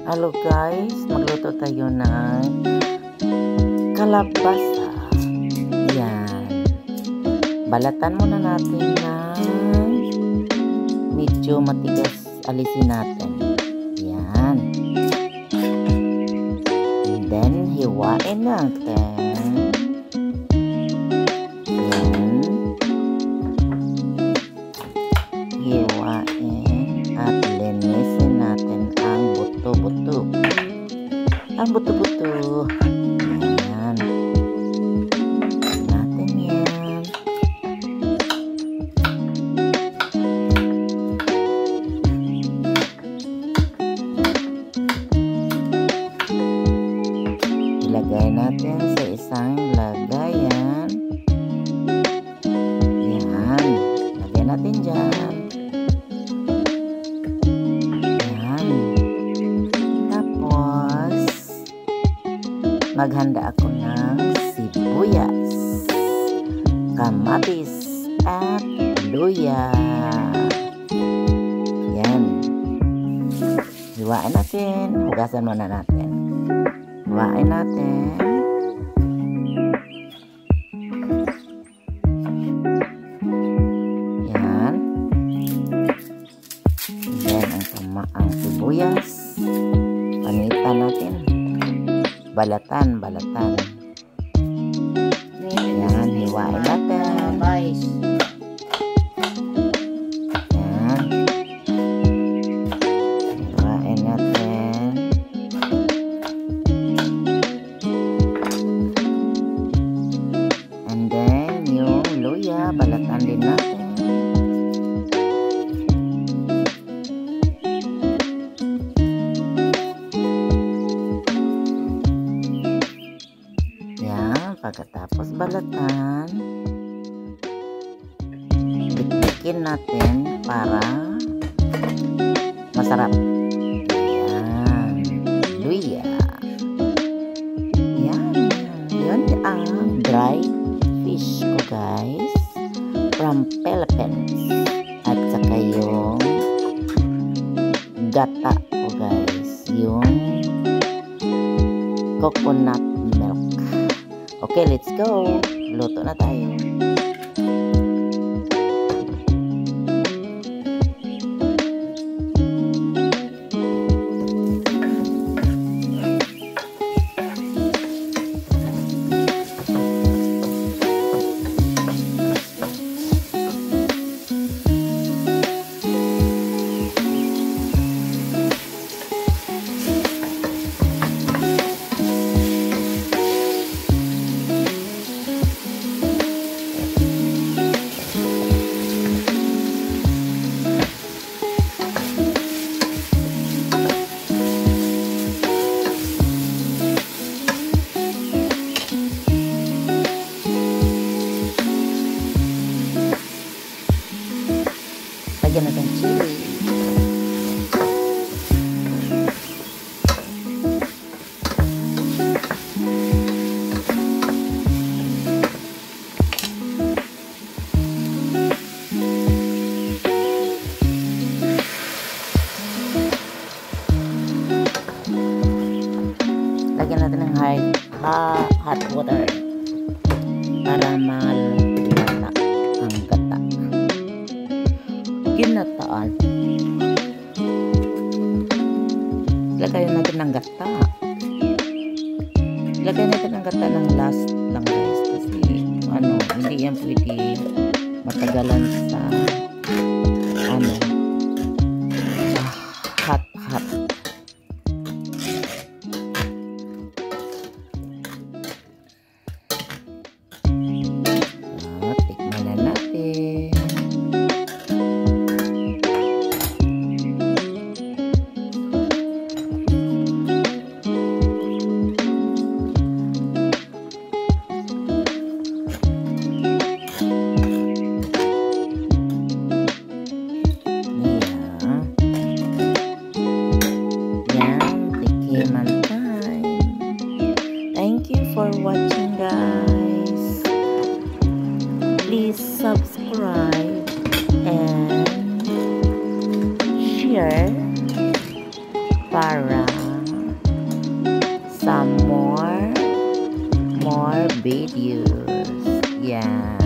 Hello guys, magluto tayo ng kalabasa. Yan. Balatan muna natin ng medyo matigas, alisin natin. Yan. And then, hiwain natin. Yan. Hiwain at linisin natin ang buto-buto. Ang buto-buto. Yan. Natin yan. Ilagay natin sa isang lagayan. Yan. Lagyan natin dyan. Maghanda ako ng sibuyas, kamatis, at luya. Yan. Hiwain natin. Hugasan muna natin. Hiwain natin. Yan. Yan ang sibuyas. Panitan natin. Balatan. Yan, hiwain natin. Yan. Hiwain natin. And then, yung luya, balatan din natin. Pagkatapos balatan, dikdikin natin para masarap. Yan, luya. Yan, yun ang dry fish ko guys from Philippines. At saka yung gata ko guys, yung coconut milk. Okay, let's go. Luto na tayo. Lagyan natin chili. Lagyan natin ng hot water para malata ang gata. Ginataan. Lagay natin ng gata. Lagay natin ng gata ng last lang guys kasi hindi yan pwede matagalan sa hot. Tikman na natin. Thank you for watching guys. Please subscribe and share para some more videos. Yeah.